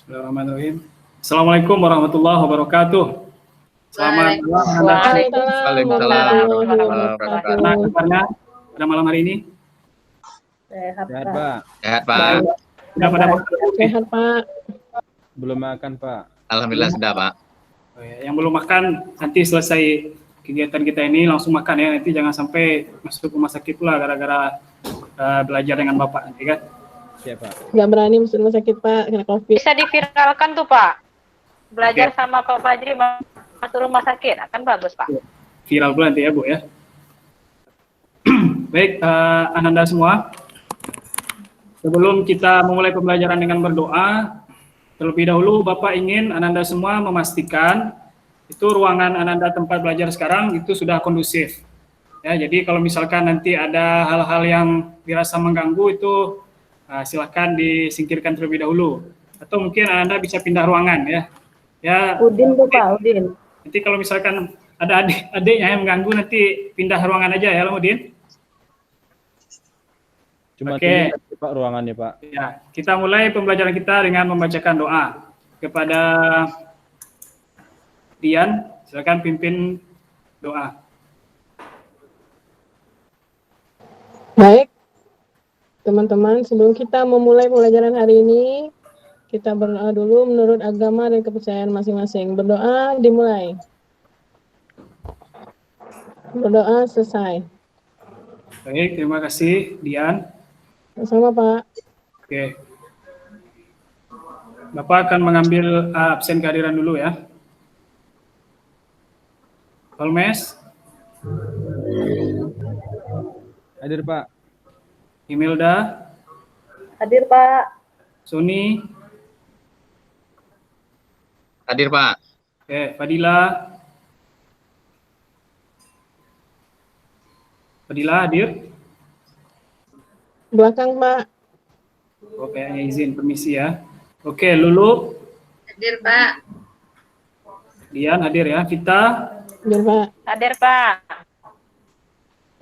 Bismillahirrahmanirrahim. Assalamualaikum warahmatullahi wabarakatuh. Selamat malam. Waalaikumsalam warahmatullahi wabarakatuh. Nah, kabarnya pada malam hari ini? Sehat, Sehat, Pak. Pak. Sehat, Pak. Sudah pada makan? Sehat, Pak. Belum makan, Pak. Alhamdulillah sudah, Pak. Oh, ya. Yang belum makan, nanti selesai kegiatan kita ini langsung makan ya. Nanti jangan sampai masuk rumah sakit pula gara-gara belajar dengan Bapak nanti kan. Siap, Pak. Nggak berani masuk rumah sakit, Pak, kena COVID. Bisa diviralkan tuh, Pak. Belajar sama Pak Fajri masuk rumah sakit, akan bagus, Pak. Viral pula nanti ya, Bu ya. Baik, Ananda semua. Sebelum kita memulai pembelajaran dengan berdoa, terlebih dahulu Bapak ingin Ananda semua memastikan itu ruangan Ananda tempat belajar sekarang itu sudah kondusif. Ya, jadi kalau misalkan nanti ada hal-hal yang dirasa mengganggu itu silakan disingkirkan terlebih dahulu. Atau mungkin Ananda bisa pindah ruangan ya. Ya. Udin tuh, Pak, Udin. Nanti kalau misalkan ada adik-adiknya yang mengganggu nanti pindah ruangan aja ya, Udin. Cuma Oke. Pak ruangannya, Pak. Ya, kita mulai pembelajaran kita dengan membacakan doa kepada Dian. Silakan pimpin doa. Baik, teman-teman, sebelum kita memulai pembelajaran hari ini, kita berdoa dulu menurut agama dan kepercayaan masing-masing. Berdoa dimulai. Berdoa selesai. Baik, terima kasih Dian. Sama, Pak. Oke. Bapak akan mengambil absen kehadiran dulu ya. Holmes, Hadir, Pak. Imelda, Hadir, Pak. Sony, Hadir, Pak. oke, Fadila. Fadila hadir? Belakang, Pak. Oh, kayaknya izin, permisi ya. Oke, Lulu, Hadir, Pak. Dian hadir ya. Vita, Hadir, Pak. Hadir, Pak.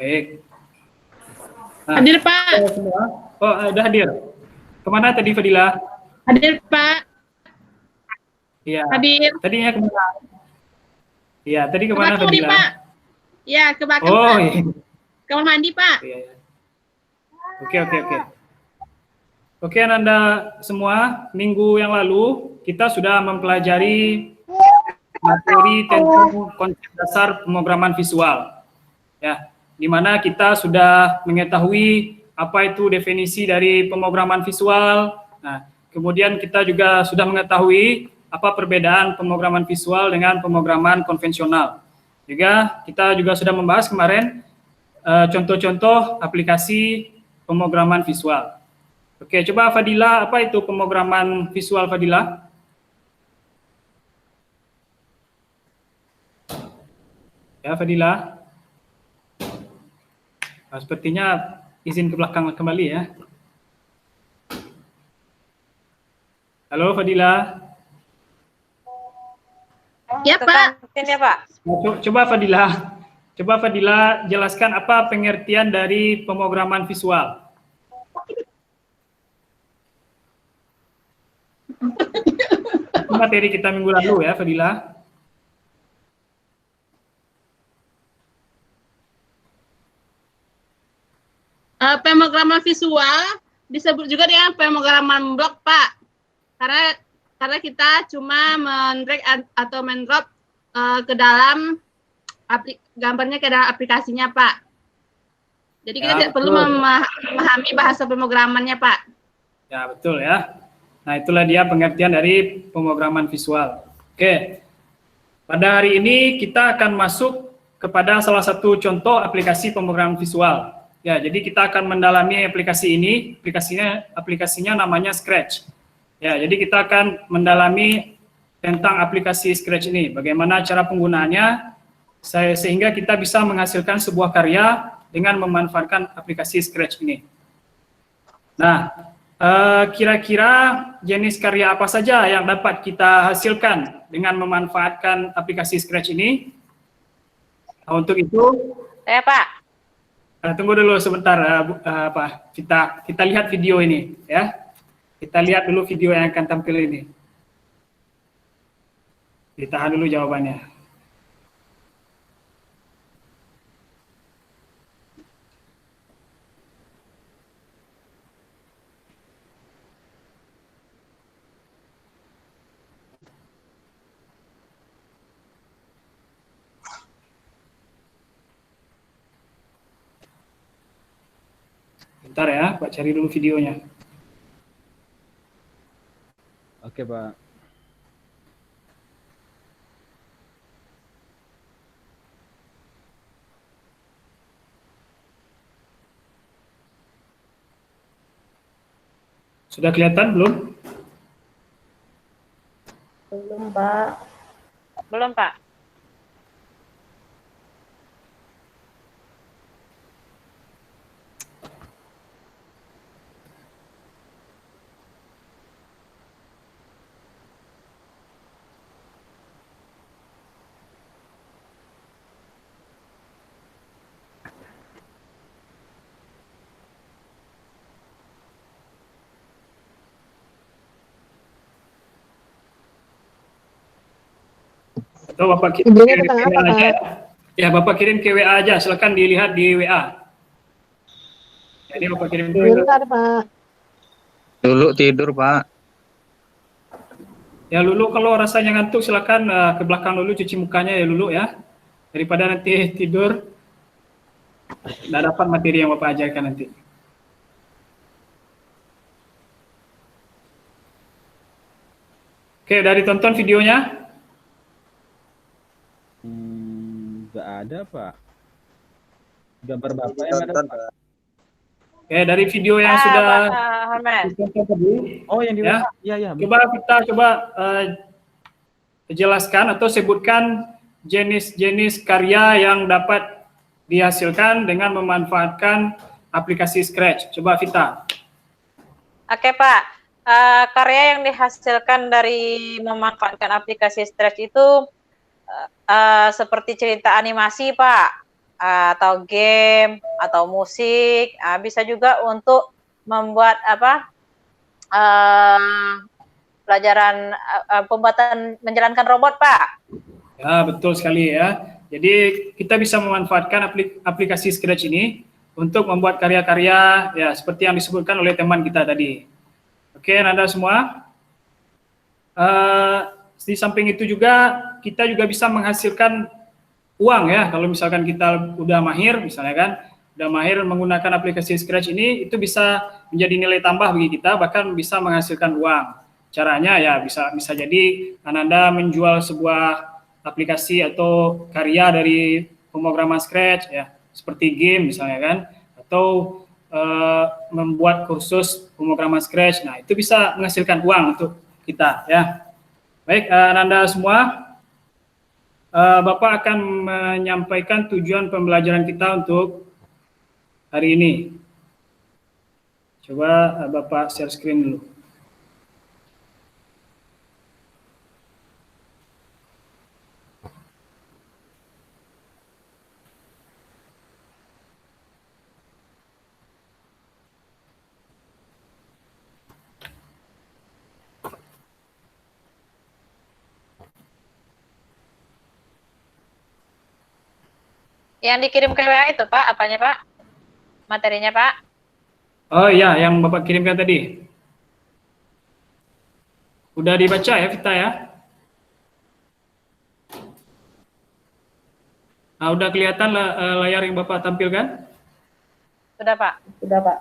baik. Nah, Hadir, Pak. semua. Oh, udah hadir. Kemana tadi Fadila? Hadir, Pak. Iya. Hadir. Tadinya kemana? Iya, tadi Ke kemana belakang nih, Fadila? Pak. Ya, ke belakang, Oh, Pak. iya. Kamar mandi, Pak. Iya, iya. Oke. Oke, Ananda semua, minggu yang lalu kita sudah mempelajari materi tentang konsep dasar pemrograman visual. Ya, di mana kita sudah mengetahui apa itu definisi dari pemrograman visual. Nah, kemudian kita juga sudah mengetahui apa perbedaan pemrograman visual dengan pemrograman konvensional. Juga kita juga sudah membahas kemarin contoh-contoh aplikasi pemrograman visual. Oke, coba Fadila, apa itu pemrograman visual Fadila? Ya, Fadila. Nah, sepertinya izin ke belakang kembali ya. Halo Fadila. Ya, Pak. Kantin ya, Pak. Coba Fadila jelaskan apa pengertian dari pemrograman visual. Itu materi kita minggu lalu ya, Fadila. Pemrograman visual disebut juga dengan pemrograman blok, Pak. Karena kita cuma men-drag atau men-drop ke dalam gambarnya ke dalam aplikasinya, Pak. Jadi kita tidak perlu memahami bahasa pemrogramannya, Pak. Ya, betul ya. Nah, itulah dia pengertian dari pemrograman visual. Oke. Pada hari ini kita akan masuk kepada salah satu contoh aplikasi pemrograman visual. Ya, jadi kita akan mendalami aplikasi ini. Aplikasinya namanya Scratch. Ya, jadi kita akan mendalami tentang aplikasi Scratch ini. Bagaimana cara penggunaannya sehingga kita bisa menghasilkan sebuah karya dengan memanfaatkan aplikasi Scratch ini. Nah, kira-kira jenis karya apa saja yang dapat kita hasilkan dengan memanfaatkan aplikasi Scratch ini? Nah, untuk itu, Saya, Pak. tunggu dulu sebentar, Vita. Kita lihat video ini, ya. Kita lihat dulu video yang akan tampil ini. Ditahan dulu jawabannya. Bentar ya, Pak cari dulu videonya. Oke, Pak. Sudah kelihatan belum? Belum, Pak. Belum, Pak. Atau Bapak kirim Videonya ke tentang WA apa, aja Pak? ya. Ya, Bapak kirim ke WA aja, silakan dilihat di WA. Jadi Bapak kirim ke WA. Bentar, Pak. Dulu tidur, Pak. Ya Lulu, kalau rasanya ngantuk silakan ke belakang dulu cuci mukanya ya Lulu ya. Daripada nanti tidur nggak dapat materi yang Bapak ajarkan nanti. Oke, udah ditonton videonya? Nggak ada, Pak. Gambar Bapak yang ada, Pak. Oke, dari video yang sudah Pak Hermes. ditonton tadi, Oh, yang di Ya. WA. Iya, iya. coba kita jelaskan atau sebutkan jenis-jenis karya yang dapat dihasilkan dengan memanfaatkan aplikasi Scratch. Coba Vita. Oke, Pak. Karya yang dihasilkan dari memanfaatkan aplikasi Scratch itu seperti cerita animasi, Pak, atau game, atau musik. Bisa juga untuk membuat pelajaran pembuatan menjalankan robot, Pak. Ya, betul sekali ya. Jadi kita bisa memanfaatkan aplikasi Scratch ini untuk membuat karya-karya ya seperti yang disebutkan oleh teman kita tadi. Oke, Anda semua. Di samping itu juga kita juga bisa menghasilkan uang ya. Kalau misalkan kita udah mahir, misalnya kan, udah mahir menggunakan aplikasi Scratch ini, itu bisa menjadi nilai tambah bagi kita, bahkan bisa menghasilkan uang. Caranya ya bisa jadi Anda menjual sebuah aplikasi atau karya dari pemrograman Scratch ya, seperti game misalnya kan, atau membuat kursus pemrograman Scratch. Nah, itu bisa menghasilkan uang untuk kita ya. Baik, Anda semua, Bapak akan menyampaikan tujuan pembelajaran kita untuk hari ini. Coba Bapak share screen dulu. Yang dikirim ke WA itu, Pak, apanya, Pak? Materinya, Pak? Oh iya, yang Bapak kirimkan tadi. Udah dibaca ya, Vita ya? Nah, udah kelihatan layar yang Bapak tampilkan? Sudah, Pak. Sudah, Pak.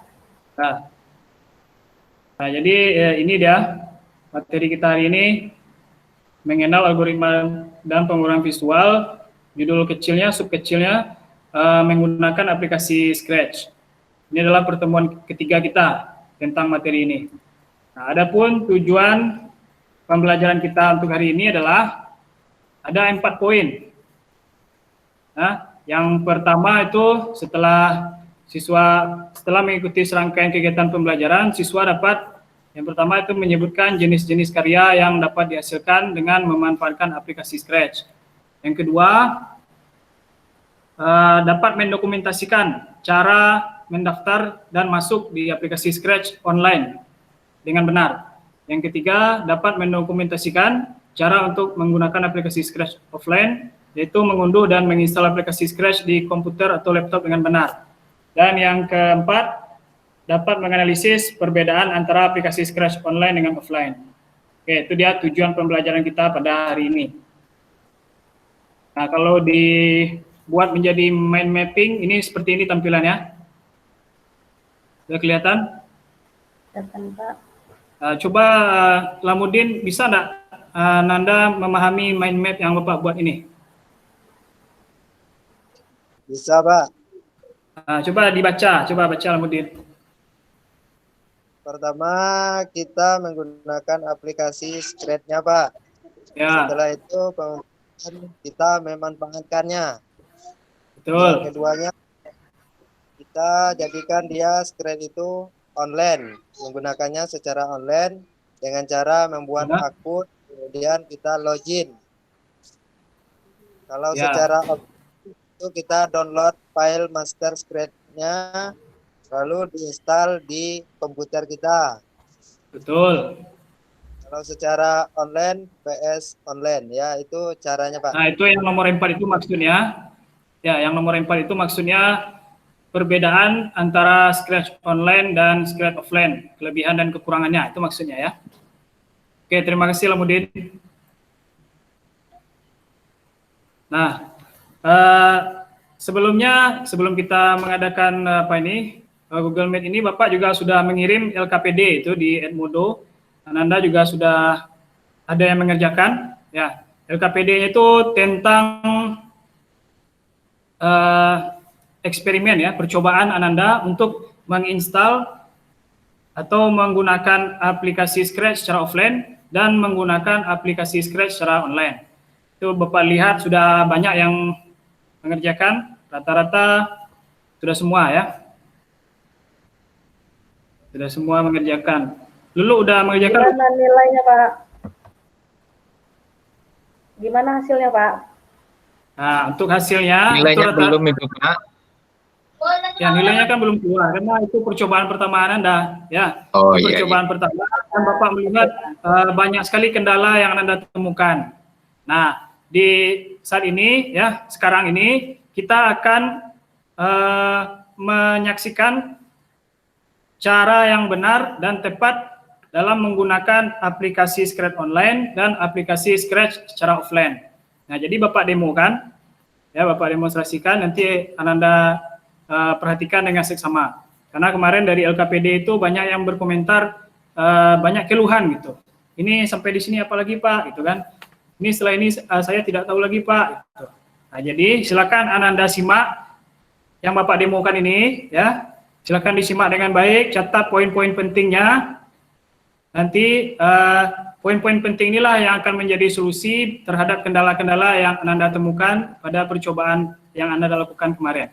Nah, jadi ini dia materi kita hari ini, mengenal algoritma dan pemrograman visual. Judul kecilnya, sub kecilnya, menggunakan aplikasi Scratch. Ini adalah pertemuan ketiga kita tentang materi ini. Nah, adapun tujuan pembelajaran kita untuk hari ini adalah ada 4 poin. Nah, yang pertama itu setelah mengikuti serangkaian kegiatan pembelajaran, siswa dapat yang pertama itu menyebutkan jenis-jenis karya yang dapat dihasilkan dengan memanfaatkan aplikasi Scratch. Yang kedua, dapat mendokumentasikan cara mendaftar dan masuk di aplikasi Scratch online dengan benar. Yang ketiga, dapat mendokumentasikan cara untuk menggunakan aplikasi Scratch offline, yaitu mengunduh dan menginstal aplikasi Scratch di komputer atau laptop dengan benar. Dan yang keempat, dapat menganalisis perbedaan antara aplikasi Scratch online dengan offline. Oke, itu dia tujuan pembelajaran kita pada hari ini. Nah, kalau dibuat menjadi mind mapping, ini seperti ini tampilannya. Sudah kelihatan? Coba Lamudin, bisa enggak Nanda memahami mind map yang Bapak buat ini? Bisa, Pak. Coba dibaca, coba baca Lamudin. Pertama, kita menggunakan aplikasi Scratch-nya, Pak. Ya. Setelah itu, kita memanfaatkannya. Betul. Yang keduanya, kita jadikan dia Scratch itu online. Menggunakannya secara online dengan cara membuat akun, kemudian kita login. Kalau secara itu kita download file master Scratch-nya, lalu diinstal di komputer kita. Betul. Kalau secara online, PS online, ya itu caranya, Pak. Nah, itu yang nomor 4 itu maksudnya. Ya, yang nomor 4 itu maksudnya perbedaan antara Scratch online dan Scratch offline, kelebihan dan kekurangannya, itu maksudnya ya. Oke, terima kasih Lamudin. Nah, sebelum kita mengadakan Google Meet ini, Bapak juga sudah mengirim LKPD itu di Edmodo. Anda juga sudah ada yang mengerjakan. Ya, LKPD-nya itu tentang eksperimen ya, percobaan Ananda untuk menginstal atau menggunakan aplikasi Scratch secara offline dan menggunakan aplikasi Scratch secara online. Itu Bapak lihat sudah banyak yang mengerjakan, rata-rata sudah semua ya. Sudah semua mengerjakan. Lulu udah mengerjakan? Gimana nilainya, Pak? Gimana hasilnya, Pak? Nah, untuk hasilnya Nilainya itu belum itu, Pak. Ya, nilainya kan belum keluar karena itu percobaan pertama Anda ya. Oh, itu iya, percobaan pertama dan Bapak melihat banyak sekali kendala yang Anda temukan. Nah, di saat ini ya, sekarang ini kita akan menyaksikan cara yang benar dan tepat dalam menggunakan aplikasi Scratch online dan aplikasi Scratch secara offline. Nah, jadi Bapak demokan, ya Bapak demonstrasikan, nanti Ananda perhatikan dengan seksama. Karena kemarin dari LKPD itu banyak yang berkomentar, banyak keluhan gitu. Ini sampai di sini apalagi Pak, gitu kan. Ini setelah ini saya tidak tahu lagi Pak. Gitu. Nah, jadi silakan Ananda simak yang Bapak demokan ini, ya. Silakan disimak dengan baik, catat poin-poin pentingnya. Nanti poin-poin penting inilah yang akan menjadi solusi terhadap kendala-kendala yang Anda temukan pada percobaan yang Anda lakukan kemarin.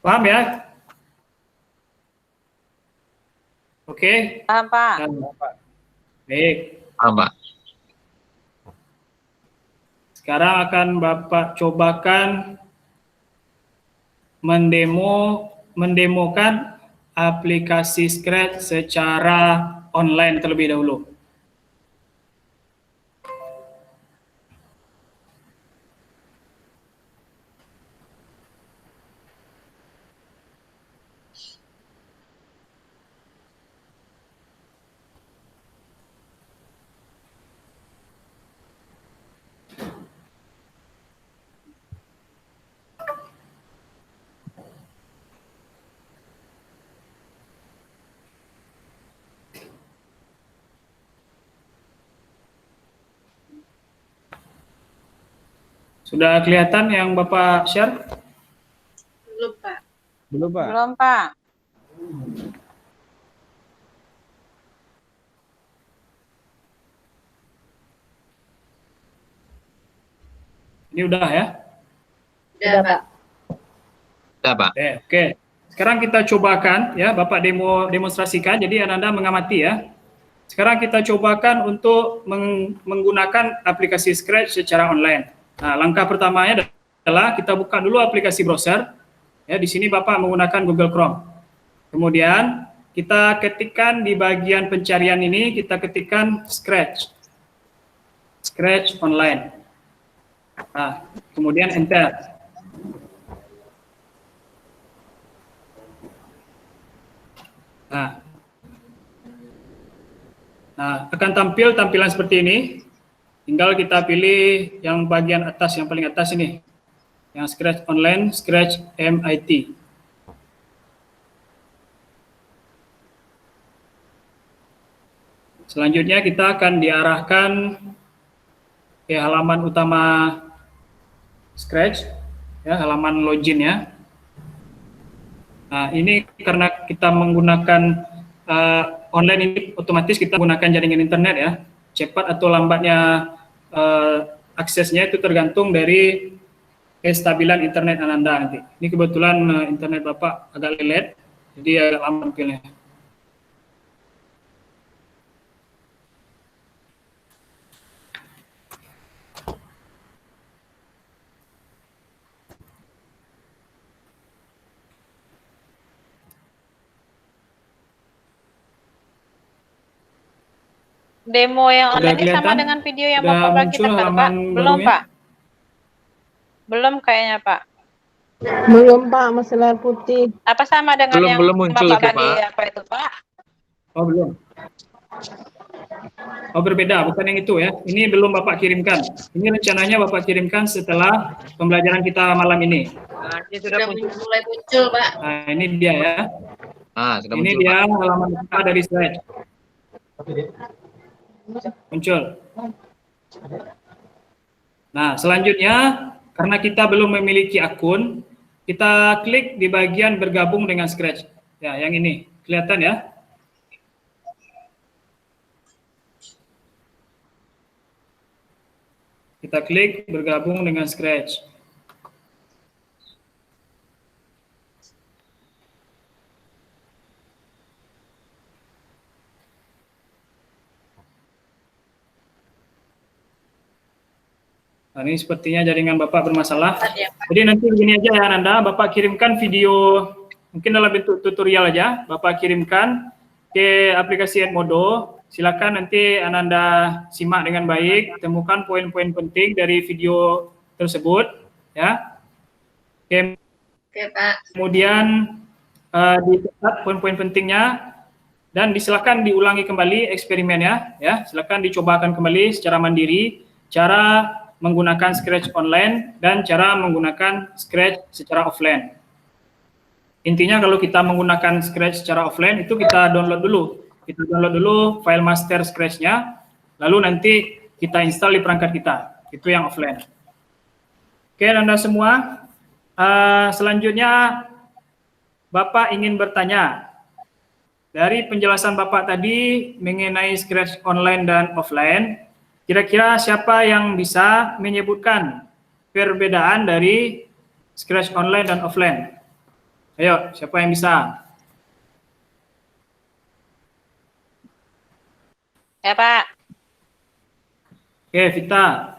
Paham ya? Oke. Paham, Pak. Baik. Paham, Pak. Sekarang akan Bapak cobakan mendemokan aplikasi Scratch secara online terlebih dahulu. Sudah kelihatan yang Bapak share? Belum, Pak. Belum, Pak. Belum, Pak. Ini udah ya? Udah, Pak. Sudah, Pak. Oke. Sekarang kita cobakan ya, Bapak demonstrasikan, jadi Anda mengamati ya. Sekarang kita cobakan untuk menggunakan aplikasi Scratch secara online. Nah, langkah pertamanya adalah kita buka dulu aplikasi browser. Ya, di sini Bapak menggunakan Google Chrome. Kemudian kita ketikkan di bagian pencarian ini, kita ketikkan Scratch. Scratch online. Nah, kemudian enter. Nah, akan tampil tampilan seperti ini. Tinggal kita pilih yang bagian atas, yang paling atas ini. Yang Scratch online, Scratch MIT. Selanjutnya kita akan diarahkan ke halaman utama Scratch, ya, halaman login ya. Nah, ini karena kita menggunakan online, ini otomatis kita menggunakan jaringan internet ya. Cepat atau lambatnya aksesnya itu tergantung dari kestabilan internet Ananda nanti. Ini kebetulan internet Bapak agak lelet, jadi agak lama tampilnya. Demo yang Sudah online ini sama kelihatan? dengan video yang Sudah Bapak bagi muncul tadi, Pak? halaman Belum, barunya? Pak. Belum kayaknya, Pak. Belum Pak, masih layar putih. Apa sama dengan yang Belum muncul Bapak itu, bagi Pak. apa itu, Pak? Oh, belum. Oh, berbeda, bukan yang itu ya. Ini belum Bapak kirimkan. Ini rencananya Bapak kirimkan setelah pembelajaran kita malam ini. Nah, ini sudah mulai muncul, Pak. Nah, ini dia ya. Ah, sudah Ini muncul, dia Pak. halaman utama dari Scratch. Muncul. Nah, selanjutnya karena kita belum memiliki akun, kita klik di bagian bergabung dengan Scratch. Ya, yang ini. Kelihatan ya? Kita klik bergabung dengan Scratch. Nah, ini sepertinya jaringan Bapak bermasalah. Jadi nanti begini aja ya Ananda, Bapak kirimkan video mungkin dalam bentuk tutorial aja, Bapak kirimkan ke aplikasi Edmodo. Silakan nanti Ananda simak dengan baik, temukan poin-poin penting dari video tersebut, ya. Oke, Pak. kemudian dicatat poin-poin pentingnya dan silakan diulangi kembali eksperimennya, ya. Silakan dicobakan kembali secara mandiri cara menggunakan Scratch online dan cara menggunakan Scratch secara offline. Intinya kalau kita menggunakan Scratch secara offline itu kita download dulu. Kita download dulu file master Scratch-nya, lalu nanti kita install di perangkat kita. Itu yang offline. Oke, Anda semua. Selanjutnya, Bapak ingin bertanya. Dari penjelasan Bapak tadi mengenai Scratch online dan offline, kira-kira siapa yang bisa menyebutkan perbedaan dari Scratch online dan offline? Ayo, siapa yang bisa? Ya, Pak. Oke, Vita.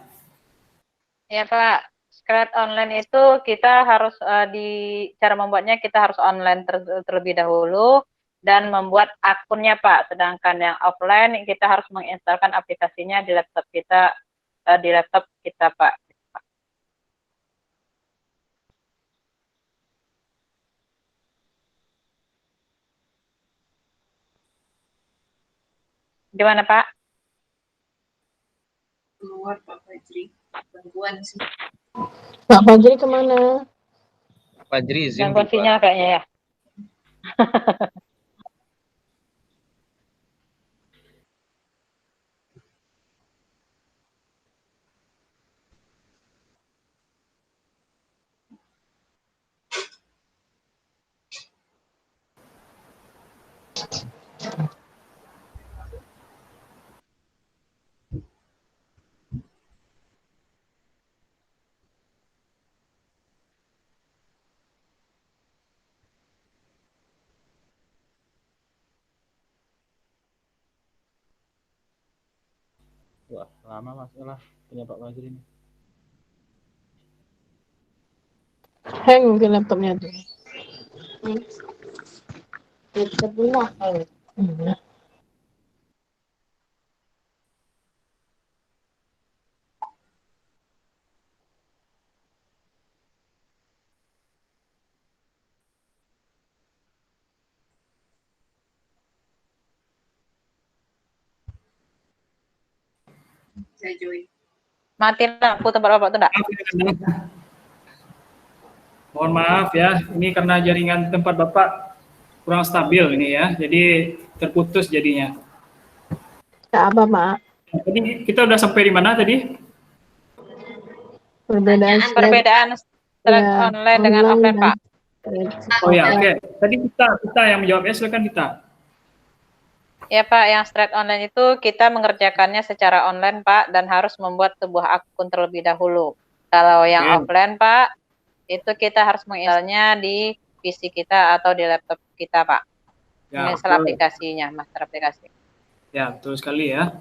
Ya, Pak. Scratch online itu kita harus cara membuatnya kita harus online terlebih dahulu dan membuat akunnya, Pak. Sedangkan yang offline kita harus menginstalkan aplikasinya di laptop kita, Pak. Gimana, Pak? Keluar Pak Fajri. Gangguan sih. Pak Fajri kemana? Fajri izin Gangguan sinyal kayaknya ya. Wah, lama masalah punya Pak Fajri ini. Hang mungkin laptopnya tuh. Laptopnya hang. Saya join. Mati lampu tempat Bapak tuh enggak? Mohon maaf ya, ini karena jaringan tempat Bapak kurang stabil ini ya, jadi terputus jadinya. Ya, apa Pak? Tadi kita udah sampai di mana tadi? Perbedaan Strat ya, online dengan offline, Pak. Oh ya, oke. Tadi kita yang menjawab ya, silakan kita. Ya Pak, yang strat online itu kita mengerjakannya secara online Pak dan harus membuat sebuah akun terlebih dahulu. Kalau yang Oke. offline Pak, itu kita harus menginstalnya di PC kita atau di laptop kita Pak. Ya, Menginstal betul. aplikasinya, master aplikasi. Ya, betul sekali ya.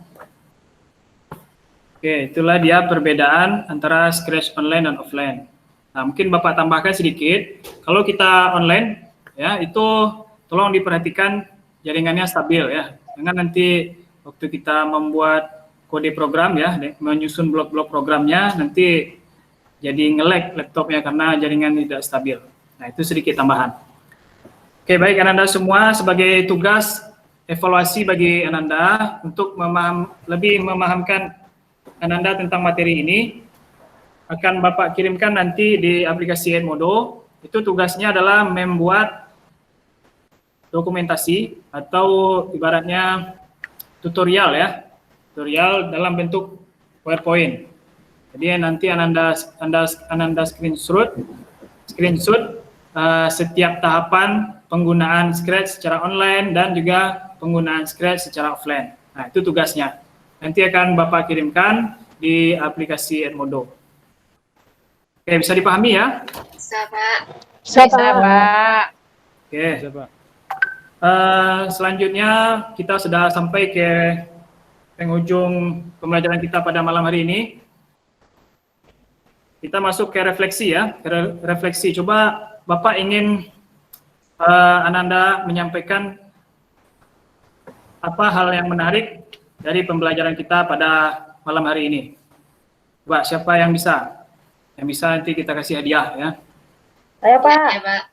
Oke, itulah dia perbedaan antara Scratch online dan offline. Nah, mungkin Bapak tambahkan sedikit. Kalau kita online, ya itu tolong diperhatikan jaringannya stabil ya. Jangan nanti waktu kita membuat kode program ya, menyusun blok-blok programnya, nanti jadi nge-lag laptopnya karena jaringan tidak stabil. Nah, itu sedikit tambahan. Oke, baik Ananda semua, sebagai tugas evaluasi bagi Ananda untuk lebih memahamkan Ananda tentang materi ini, akan Bapak kirimkan nanti di aplikasi Edmodo. Itu tugasnya adalah membuat dokumentasi atau ibaratnya tutorial ya, tutorial dalam bentuk PowerPoint. Jadi nanti Ananda screenshot setiap tahapan penggunaan Scratch secara online dan juga penggunaan Scratch secara offline. Nah, itu tugasnya. Nanti akan Bapak kirimkan di aplikasi Edmodo. Oke, bisa dipahami ya? Bisa, Pak. Bisa, Bisa Pak. Pak. Oke. Bisa, Pak. Selanjutnya kita sudah sampai ke penghujung pembelajaran kita pada malam hari ini. Kita masuk ke refleksi ya, refleksi. Coba Bapak ingin Ananda menyampaikan apa hal yang menarik dari pembelajaran kita pada malam hari ini. Coba siapa yang bisa? Yang bisa nanti kita kasih hadiah ya. Saya Pak. Ya, Pak.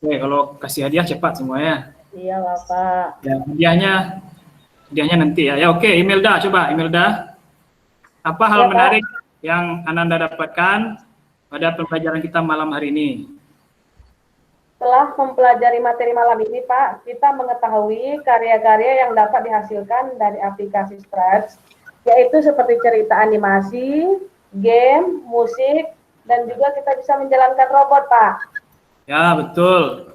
Oke, kalau kasih hadiah cepat semuanya. Iya Bapak. Ya, hadiahnya nanti ya. Ya oke, Imelda, coba Imelda. Apa hal Ya, Pak. menarik yang Ananda dapatkan pada pembelajaran kita malam hari ini? Setelah mempelajari materi malam ini Pak, kita mengetahui karya-karya yang dapat dihasilkan dari aplikasi Scratch, yaitu seperti cerita animasi, game, musik, dan juga kita bisa menjalankan robot Pak. Ya, betul.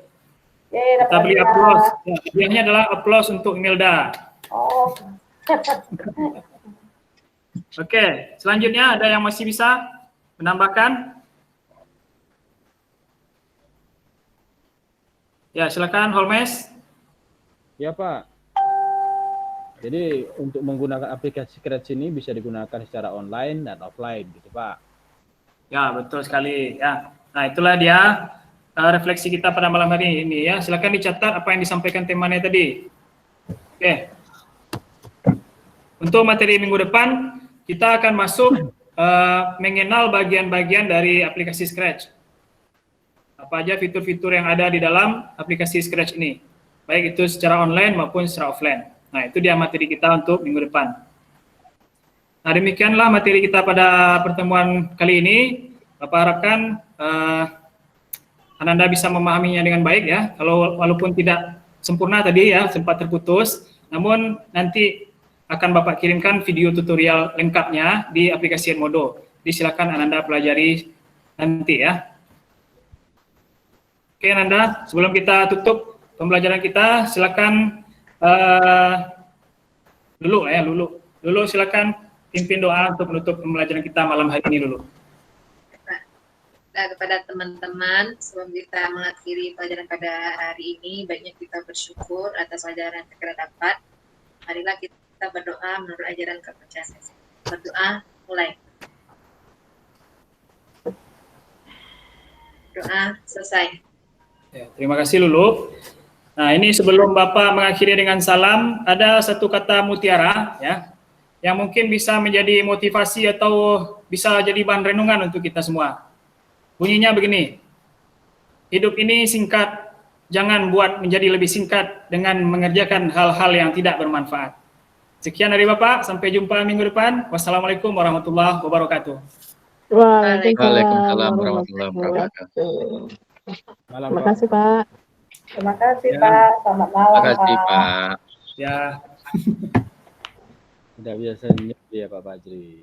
Yeay, Kita dapat beri hadiah. aplaus. Ya, hadiahnya adalah aplaus untuk Imelda. Oh. Oke, selanjutnya ada yang masih bisa menambahkan? Ya, silakan Holmes. Ya, Pak. Jadi untuk menggunakan aplikasi Scratch ini bisa digunakan secara online dan offline gitu, Pak. Ya, betul sekali ya. Nah, itulah dia refleksi kita pada malam hari ini ya. Silakan dicatat apa yang disampaikan temanya tadi. Oke. Untuk materi minggu depan kita akan masuk mengenal bagian-bagian dari aplikasi Scratch. Apa aja fitur-fitur yang ada di dalam aplikasi Scratch ini, baik itu secara online maupun secara offline. Nah, itu dia materi kita untuk minggu depan. Nah, demikianlah materi kita pada pertemuan kali ini. Bapak harapkan Ananda bisa memahaminya dengan baik ya. Kalau walaupun tidak sempurna tadi ya, sempat terputus, namun nanti akan Bapak kirimkan video tutorial lengkapnya di aplikasi Edmodo. Jadi silakan Ananda pelajari nanti ya. Oke Ananda, sebelum kita tutup pembelajaran kita, silakan Lulu silakan pimpin doa untuk menutup pembelajaran kita malam hari ini Lulu. Nah, kepada teman-teman, sebelum kita mengakhiri pelajaran pada hari ini, baiknya kita bersyukur atas pelajaran yang kita dapat. Marilah kita berdoa menurut ajaran kepercayaan. Berdoa, mulai. Doa, selesai. Ya, terima kasih Lulu. Nah, ini sebelum Bapak mengakhiri dengan salam, ada satu kata mutiara ya, yang mungkin bisa menjadi motivasi atau bisa jadi bahan renungan untuk kita semua. Bunyinya begini, hidup ini singkat, jangan buat menjadi lebih singkat dengan mengerjakan hal-hal yang tidak bermanfaat. Sekian dari Bapak, sampai jumpa minggu depan. Wassalamualaikum warahmatullahi wabarakatuh. Waalaikumsalam warahmatullahi wabarakatuh. Malam, Terima Pak. kasih Pak. Terima kasih Ya. Pak. Selamat malam Terima kasih, Pak. Pak. Ya. Tidak biasa nyet ya Pak Fajri.